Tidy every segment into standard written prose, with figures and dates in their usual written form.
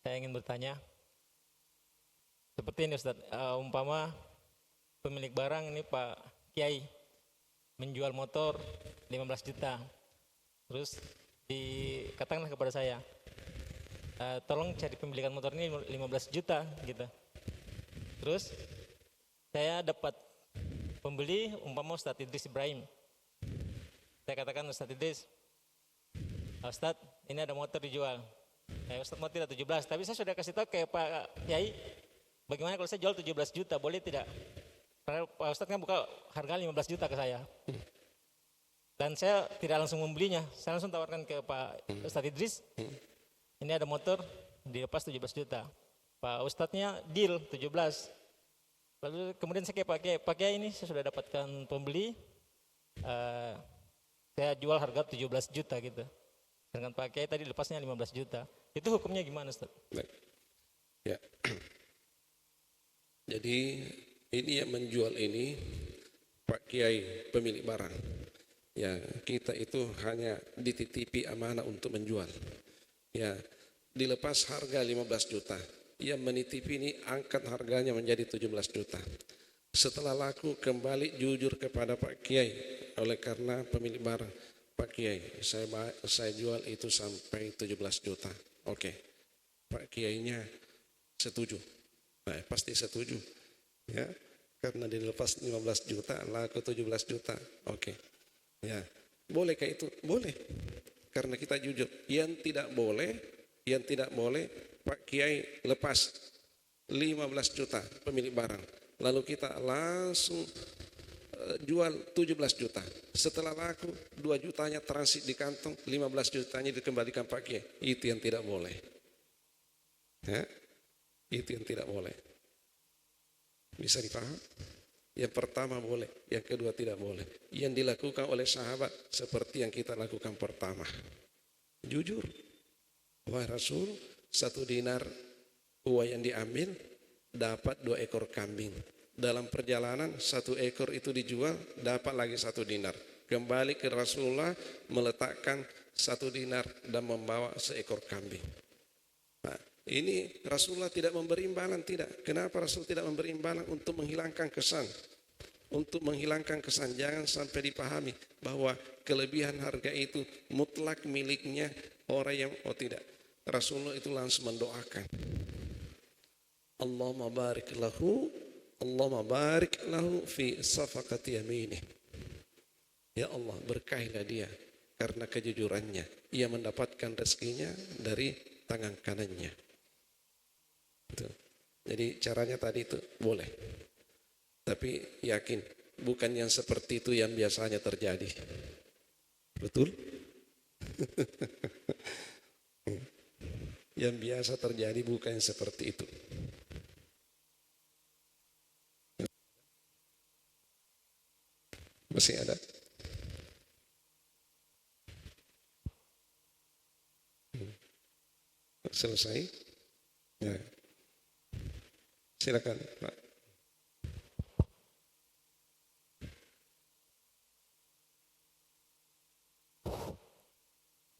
Saya ingin bertanya, seperti ini Ustaz, umpama pemilik barang ini Pak Kiai menjual motor 15 juta, terus dikatakanlah kepada saya, tolong cari pemilikan motor ini 15 juta gitu. Terus saya dapat pembeli umpama Ustadz Idris Ibrahim. Saya katakan Ustadz Idris, Ustadz ini ada motor dijual. Ustadz mau tidak 17, tapi saya sudah kasih tahu ke Pak Kiai, bagaimana kalau saya jual 17 juta, boleh tidak? Karena Pak Ustadz kan buka harga 15 juta ke saya. Dan saya tidak langsung membelinya, saya langsung tawarkan ke Pak Ustadz Idris, ini ada motor dilepas 17 juta. Pak Ustadznya deal 17. Lalu kemudian saya ke Pak Kiai ini saya sudah dapatkan pembeli, saya jual harga 17 juta gitu. Dengan Pak Kiai tadi lepasnya 15 juta. Itu hukumnya gimana Ustaz? Ya. Jadi ini yang menjual ini Pak Kiai pemilik barang. Ya, kita itu hanya dititipi amanah untuk menjual. Ya, dilepas harga 15 juta. Yang menitipi ini angkat harganya menjadi 17 juta. Setelah laku kembali jujur kepada Pak Kiai oleh karena pemilik barang. Pak Kiai, saya jual itu sampai 17 juta. Oke. Pak Kiainya setuju. Nah, pasti setuju. Ya, karena dilepas 15 juta, laku 17 juta. Oke. Ya, bolehkah itu? Boleh. Karena kita jujur. Yang tidak boleh Pak Kiai lepas 15 juta pemilik barang. Lalu kita langsung jual 17 juta. Setelah laku 2 jutanya transit di kantong, 15 jutanya dikembalikan Pak Kiai. Itu yang tidak boleh. Ya, itu yang tidak boleh. Bisa dipaham? Yang pertama boleh, yang kedua tidak boleh. Yang dilakukan oleh sahabat seperti yang kita lakukan pertama. Jujur. Wahai Rasul, 1 dinar uang yang diambil dapat 2 ekor kambing. Dalam perjalanan 1 ekor itu dijual, dapat lagi 1 dinar. Kembali ke Rasulullah meletakkan 1 dinar dan membawa seekor kambing. Nah, ini Rasulullah tidak memberi imbalan, tidak. Kenapa Rasul tidak memberi imbalan? Untuk menghilangkan kesan. Untuk menghilangkan kesan, jangan sampai dipahami bahwa kelebihan harga itu mutlak miliknya orang yang, tidak. Rasulullah itu langsung mendoakan. Allahumma barik lahu fi safaqati yaminih. Ya Allah, berkahilah dia karena kejujurannya. Ia mendapatkan rezekinya dari tangan kanannya. Itu. Jadi caranya tadi itu boleh. Tapi yakin, bukan yang seperti itu yang biasanya terjadi. Betul? Yang biasa terjadi bukan yang seperti itu. Masih ada? Selesai? Ya. Silakan, Pak.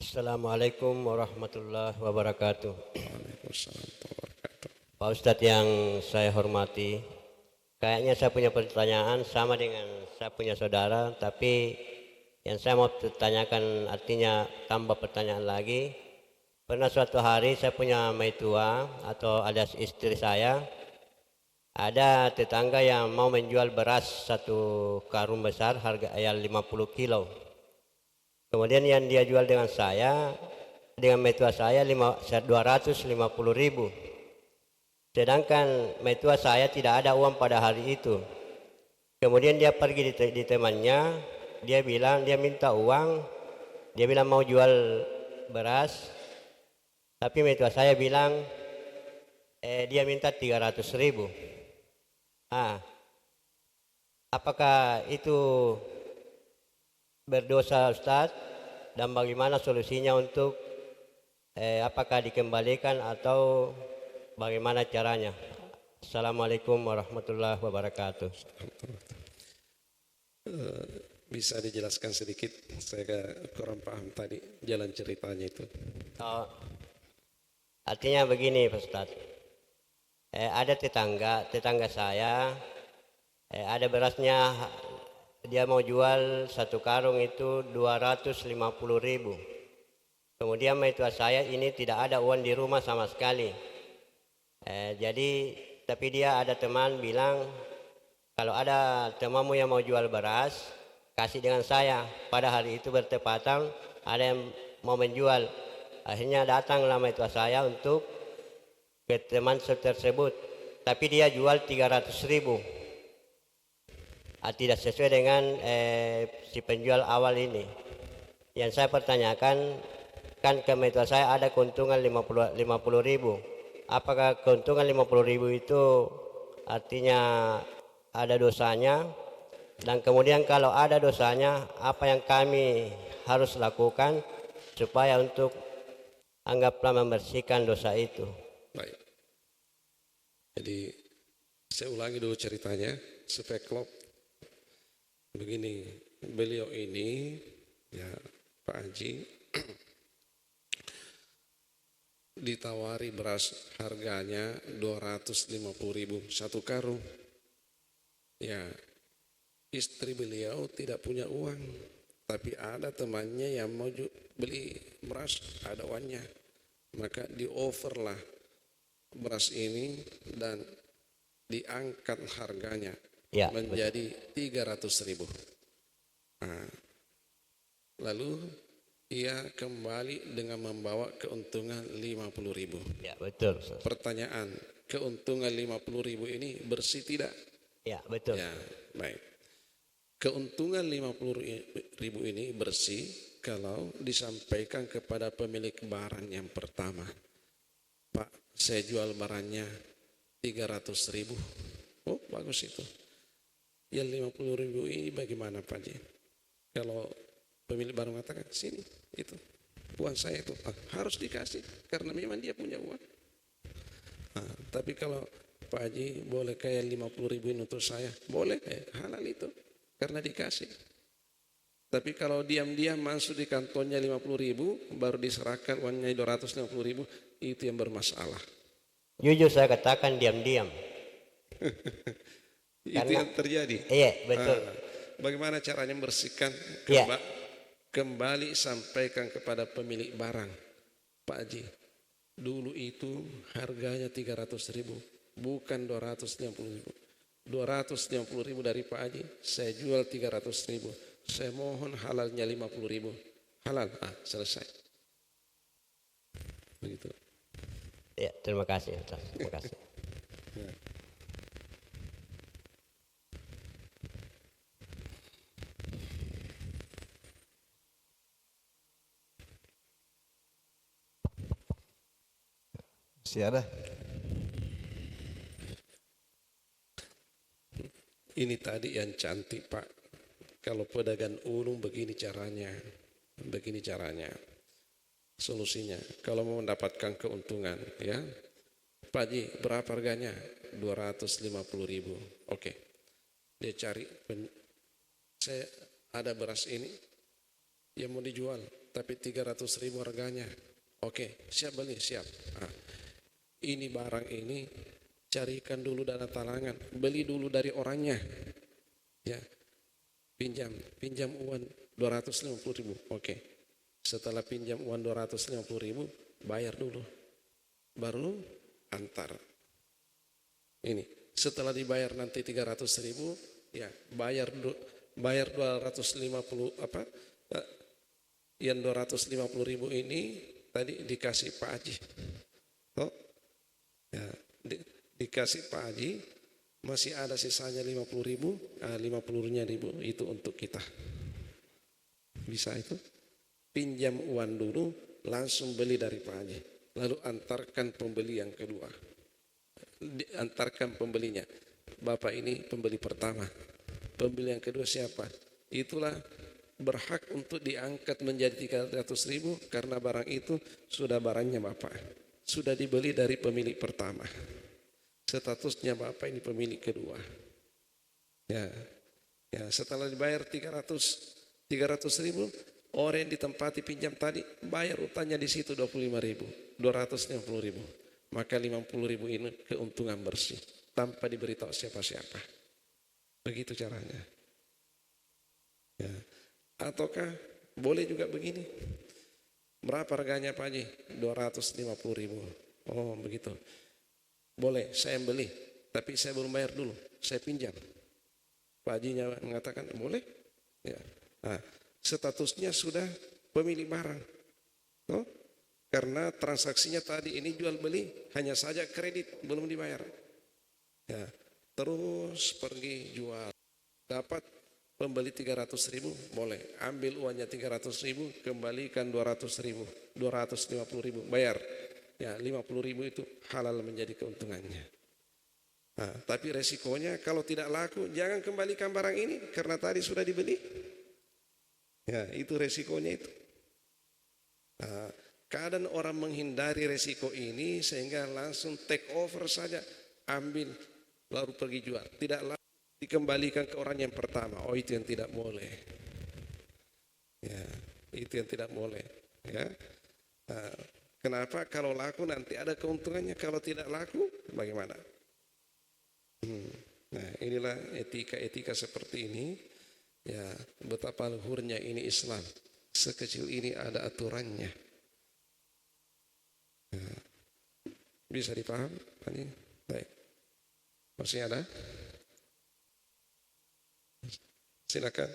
Assalamualaikum warahmatullahi wabarakatuh. Waalaikumsalam warahmatullahi wabarakatuh. Pak Ustadz yang saya hormati, kayaknya saya punya pertanyaan sama dengan saya punya saudara, tapi yang saya mau tanyakan artinya tambah pertanyaan lagi. Pernah suatu hari saya punya maitua atau alias istri saya, ada tetangga yang mau menjual beras 1 karung besar harga 50 kilo. Kemudian yang dia jual dengan saya, dengan maitua saya 250.000. Sedangkan maitua saya tidak ada uang pada hari itu. Kemudian dia pergi di temannya, dia bilang dia minta uang, dia bilang mau jual beras, tapi maitua saya bilang dia minta 300.000. Apakah itu berdosa Ustaz, dan bagaimana solusinya untuk apakah dikembalikan atau bagaimana caranya? Assalamualaikum warahmatullahi wabarakatuh. Bisa dijelaskan sedikit? Saya kurang paham tadi jalan ceritanya itu. Artinya begini Pak Ustadz, ada tetangga saya, ada berasnya, dia mau jual satu karung itu 250.000. Kemudian mertua saya ini tidak ada uang di rumah sama sekali. Jadi tapi dia ada teman bilang, kalau ada temanmu yang mau jual beras, kasih dengan saya. Pada hari itu bertepatan ada yang mau menjual. Akhirnya datanglah mertua saya untuk ke teman tersebut. Tapi dia jual 300.000. Tidak sesuai dengan si penjual awal ini. Yang saya pertanyakan, kan ke mertua saya ada keuntungan 50.000. Apakah keuntungan 50.000 itu artinya ada dosanya? Dan kemudian kalau ada dosanya, apa yang kami harus lakukan supaya untuk anggaplah membersihkan dosa itu? Baik. Jadi saya ulangi dulu ceritanya supaya klop. Begini, beliau ini ya Pak Haji ditawari beras harganya 250.000 satu karung. Ya, istri beliau tidak punya uang, tapi ada temannya yang mau beli beras, ada uangnya. Maka di-overlah beras ini dan diangkat harganya Ya, menjadi 300.000. Nah, lalu ia kembali dengan membawa keuntungan 50.000. ya betul. Pertanyaan, keuntungan 50.000 ini bersih tidak? Ya betul. Ya, baik. Keuntungan 50.000 ini bersih kalau disampaikan kepada pemilik barang yang pertama. Pak, saya jual barangnya 300.000. Oh, bagus itu. Yang 50.000 ini bagaimana Pak Ji? Kalau pemilik barang mengatakan, sini, itu uang saya itu harus dikasih karena memang dia punya uang. Nah, tapi kalau Pak Haji boleh kayak 50.000 ini untuk saya, boleh, halal itu karena dikasih. Tapi kalau diam-diam masuk di kantongnya 50.000 baru diserahkan uangnya 250.000, itu yang bermasalah. Jujur saya katakan diam-diam. Itu yang terjadi. Iya betul. Bagaimana caranya membersihkan? Iya. Kembali sampaikan kepada pemilik barang, Pak Haji, dulu itu harganya 300.000, bukan 250.000. 250.000 dari Pak Haji, saya jual 300.000. Saya mohon halalnya 50.000. Halal, selesai. Begitu. Ya, terima kasih. Terima kasih. Ya. Masih ada? Ini tadi yang cantik Pak. Kalau pedagang ulung begini caranya. Begini caranya. Solusinya. Kalau mau mendapatkan keuntungan, ya. Pak Haji, berapa harganya? 250.000. Oke. Dia cari. Saya ada beras ini yang mau dijual, tapi 300.000 harganya. Oke, siap beli, siap. Ini barang ini carikan dulu dana talangan, beli dulu dari orangnya, ya, pinjam uang 250.000. Oke, setelah pinjam uang 250.000, bayar dulu, baru antar. Ini setelah dibayar nanti 300.000, ya, bayar 250 apa? Yang 250.000 ini tadi dikasih Pak Haji. Oh, ya, dikasih Pak Haji, masih ada sisanya 50.000, 50.000 itu untuk kita. Bisa itu? Pinjam uang dulu, langsung beli dari Pak Haji. Lalu antarkan pembeli yang kedua. Antarkan pembelinya. Bapak ini pembeli pertama. Pembeli yang kedua siapa? Itulah berhak untuk diangkat menjadi 300.000 karena barang itu sudah barangnya Bapak. Sudah dibeli dari pemilik pertama. Statusnya Bapak ini pemilik kedua. Ya, setelah dibayar 300.000, Orang yang ditempati pinjam tadi bayar utangnya di situ 25.000, 250.000. Maka 50.000 ini keuntungan bersih tanpa diberitahu siapa-siapa. Begitu caranya. Ya. Ataukah boleh juga begini? Berapa harganya Pak Haji? 250.000. Oh begitu. Boleh, saya beli, tapi saya belum bayar dulu, saya pinjam. Pak Hajinya mengatakan boleh. Ya. Nah, statusnya sudah pemilik barang. Oh, karena transaksinya tadi ini jual beli, hanya saja kredit belum dibayar. Ya, terus pergi jual, dapat pembeli 300.000, boleh ambil uangnya 300.000, kembalikan 200.000, 250.000, bayar. Ya, 50.000 itu halal menjadi keuntungannya. Nah, tapi resikonya kalau tidak laku, jangan kembalikan barang ini karena tadi sudah dibeli. Ya, itu resikonya itu. Nah, kadang orang menghindari resiko ini sehingga langsung take over saja, ambil lalu pergi jual. Tidak laku dikembalikan ke orang yang pertama. Oh, itu yang tidak boleh. Ya, itu yang tidak boleh. Ya. Nah, kenapa? Kalau laku nanti ada keuntungannya, kalau tidak laku bagaimana? Nah, inilah etika-etika seperti ini. Ya, betapa luhurnya ini Islam. Sekecil ini ada aturannya. Ya. Bisa dipaham? Ini baik. Masih ada? Silakan.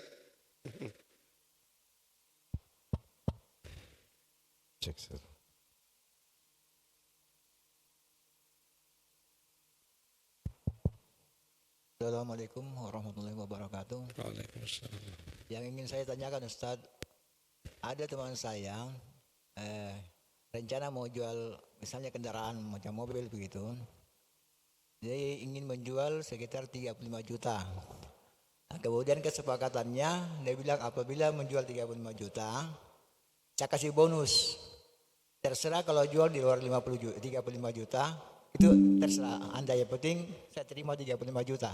Cek, sir. Assalamualaikum warahmatullahi wabarakatuh. Waalaikumsalam. Yang ingin saya tanyakan Ustadz, ada teman saya rencana mau jual misalnya kendaraan macam mobil begitu. Dia ingin menjual sekitar 35 juta. Nah, kemudian kesepakatannya dia bilang apabila menjual 35 juta, saya kasih bonus. Terserah kalau jual di luar 35 juta, itu terserah Anda, yang penting saya terima 35 juta.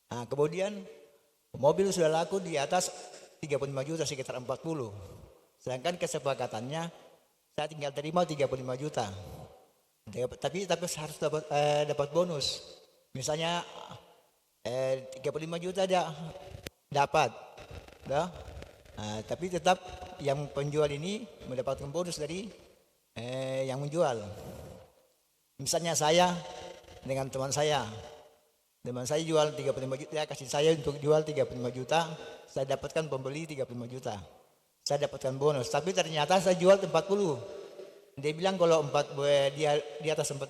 Nah, kemudian mobil sudah laku di atas 35 juta, sekitar 40. Sedangkan kesepakatannya saya tinggal terima 35 juta. Tapi harus dapat bonus. Misalnya 35 juta dia dapat. Nah, tapi tetap yang penjual ini mendapatkan bonus dari yang menjual. Misalnya saya dengan teman saya jual 35 juta, kasih saya untuk jual 35 juta, saya dapatkan pembeli 35 juta. Saya dapatkan bonus, tapi ternyata saya jual 40. Dia bilang kalau dia di atas 35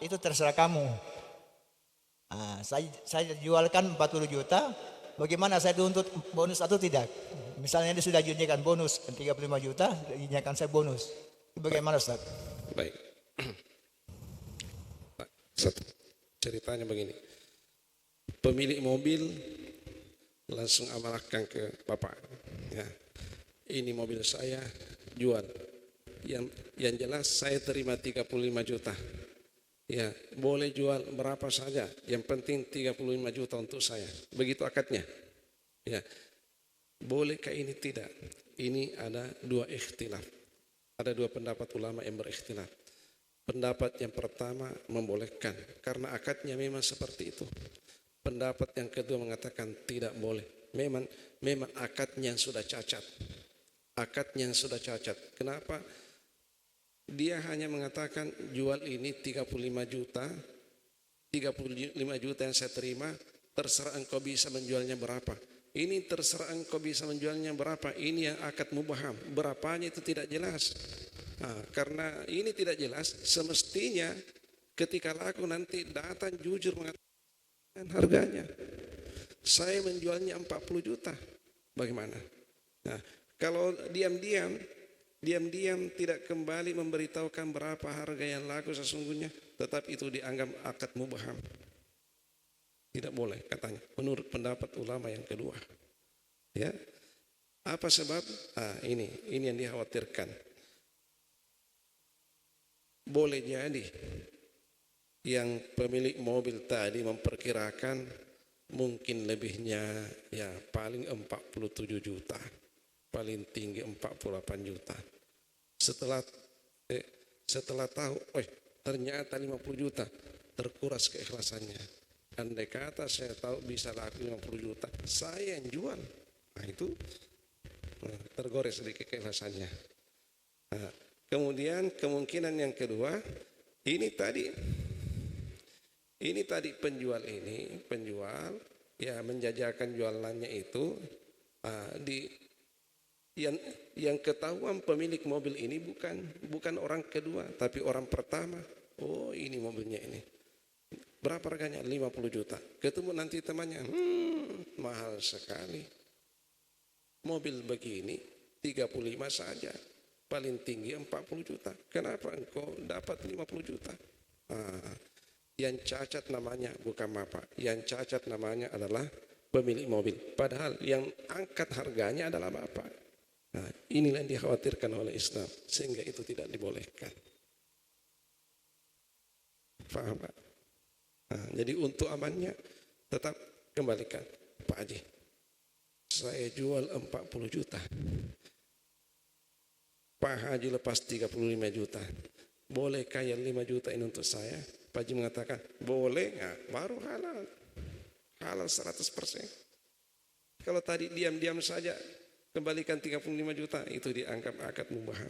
itu terserah kamu. Nah, saya jualkan 40 juta, bagaimana saya tuntut bonus atau tidak? Misalnya dia sudah janjikan bonus 35 juta, janjikan saya bonus. Bagaimana Ustaz? Baik. Satu, ceritanya begini. Pemilik mobil langsung amanahkan ke Bapak. Ya. Ini mobil saya, jual. Yang jelas saya terima 35 juta. Ya, boleh jual berapa saja. Yang penting 35 juta untuk saya. Begitu akadnya. Ya. Bolehkah ini? Tidak. Ini ada dua ikhtilaf. Ada dua pendapat ulama yang berikhtilaf. Pendapat yang pertama membolehkan karena akadnya memang seperti itu. Pendapat yang kedua mengatakan tidak boleh. Memang akadnya sudah cacat. Akadnya sudah cacat. Kenapa? Dia hanya mengatakan jual ini 35 juta. 35 juta yang saya terima, terserah engkau bisa menjualnya berapa. Ini terserah engkau bisa menjualnya berapa. Ini yang akad mubaham. Berapanya itu tidak jelas. Nah, karena ini tidak jelas, semestinya ketika laku nanti datang jujur mengatakan harganya. Saya menjualnya 40 juta. Bagaimana? Nah, kalau diam-diam tidak kembali memberitahukan berapa harga yang laku sesungguhnya, tetap itu dianggap akad mubaham. Tidak boleh katanya, menurut pendapat ulama yang kedua. Ya. Apa sebab? Ini yang dikhawatirkan. Boleh jadi yang pemilik mobil tadi memperkirakan mungkin lebihnya ya paling 47 juta. paling tinggi 48 juta. Setelah tahu, ternyata 50 juta, terkuras keikhlasannya. Andai kata saya tahu bisa laku 50 juta, saya yang jual. Nah itu tergores sedikit keikhlasannya. Nah, kemudian kemungkinan yang kedua, ini tadi penjual ya menjajakan jualannya itu yang ketahuan pemilik mobil ini bukan orang kedua tapi orang pertama. Oh, ini mobilnya ini. Berapa harganya? 50 juta. Ketemu nanti temannya, mahal sekali. Mobil begini 35 saja. Paling tinggi 40 juta. Kenapa engkau dapat 50 juta? Yang cacat namanya bukan bapak. Yang cacat namanya adalah pemilik mobil. Padahal yang angkat harganya adalah bapak. Nah, inilah yang dikhawatirkan oleh Islam. Sehingga itu tidak dibolehkan. Faham Pak? Nah, jadi untuk amannya tetap kembalikan. Pak Haji, saya jual 40 juta. Pak Haji lepas 35 juta. Bolehkah yang 5 juta ini untuk saya? Pak Haji mengatakan, boleh nggak? Baru halal. Halal 100%. Kalau tadi diam-diam saja, kembalikan 35 juta, itu dianggap akad mubaham.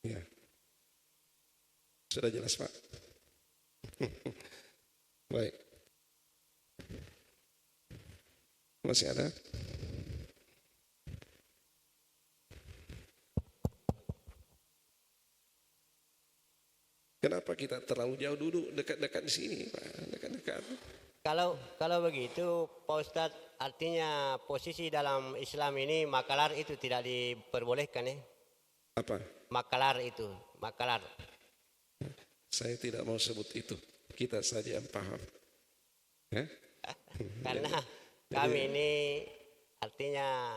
Ya. Sudah jelas Pak? Baik. Masih ada? Kenapa kita terlalu jauh dulu, dekat-dekat di sini Pak? Dekat-dekat. Kalau begitu Pak Ustadz, artinya posisi dalam Islam ini makalar itu tidak diperbolehkan ya? Apa? Makalar itu, makalar. Saya tidak mau sebut itu. Kita saja yang paham. Ya? Karena kami ini artinya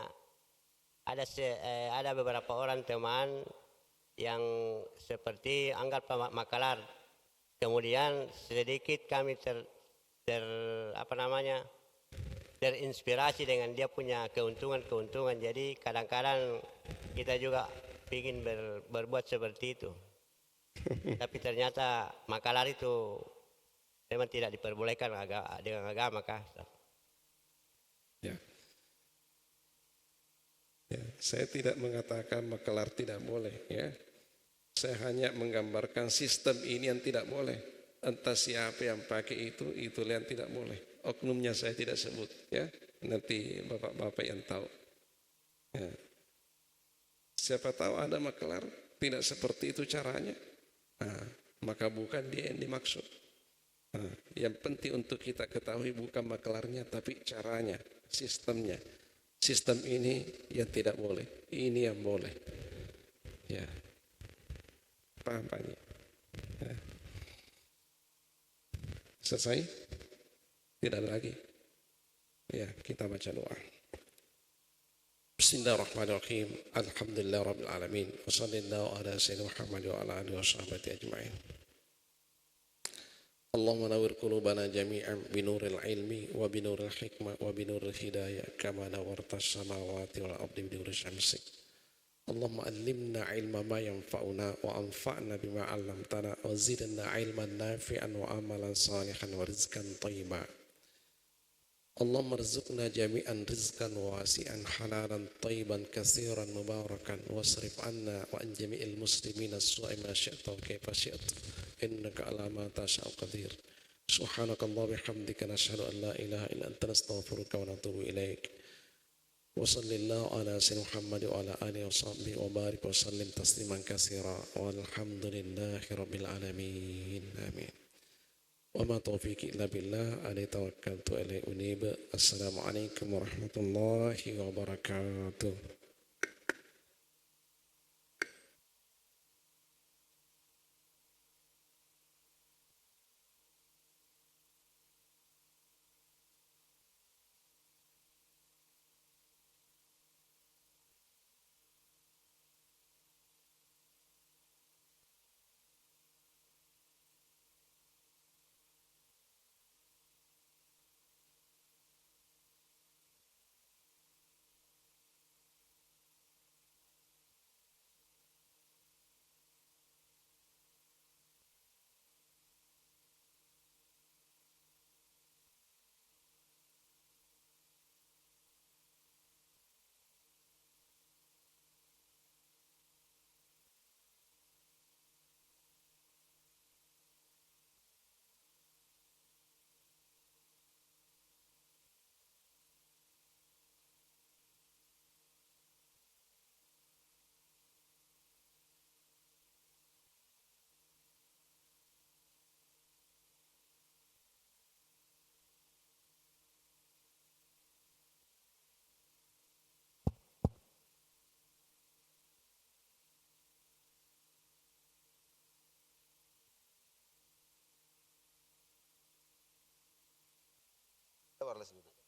ada beberapa orang teman yang seperti anggap makalar. Kemudian sedikit kami terinspirasi dengan dia punya keuntungan. Jadi kadang-kadang kita juga ingin berbuat seperti itu. Tapi ternyata makalar itu memang tidak diperbolehkan dengan agama kah? Ya. Ya, saya tidak mengatakan makalar tidak boleh ya. Saya hanya menggambarkan sistem ini yang tidak boleh. Entah siapa yang pakai itu yang tidak boleh. Oknumnya saya tidak sebut ya. Nanti bapak-bapak yang tahu. Ya. Siapa tahu ada makalar tidak seperti itu caranya. Nah, maka bukan dia yang dimaksud. Nah, yang penting untuk kita ketahui bukan makelarnya tapi caranya, sistemnya. Sistem ini yang tidak boleh, ini yang boleh. Ya, paham Pak? Ya. Selesai? Tidak ada lagi. Ya, kita baca doa. Bismillahirrahmanirrahim. Alhamdulillah rabbil alamin. Wa sallallahu ala sayyidina Muhammad wa ala alihi wa sahbihi ajma'in. Allahumma nawwir qulubana jami'an binuril ilmi wa binuril hikmah wa binuril hidayah kama nawwarta as-samawati wal ardi binuril syamsi. Allahumma allimna ilma ma yanfa'una wa anfa'na bima 'allamtana wa zidna ilman nafi'an wa amalan salihan wa rizqan thayyiban. Allahumma rizqna jami'an rizqan wasi'an halalan thayyiban katsiran mubarakan wasrif 'anna wa an jami'il muslimin as-su'a ma syi'ta wa kaifa syi'ta innaka 'ala ma tasha'u qadir. Subhanakallah bihamdika nashhadu an la ilaha illa anta nastaghfiruka wa natubu ilaik. Wa sallallahu ala sayyidina Muhammad wa ala alihi wa sahbihi wa barik wa sallim tasliman katsira walhamdulillahi rabbil alamin. Amin. Wa ma taufiqi illa billah alaihi tawakkaltu alaihi unib. Assalamualaikum warahmatullahi wabarakatuh. males gitu.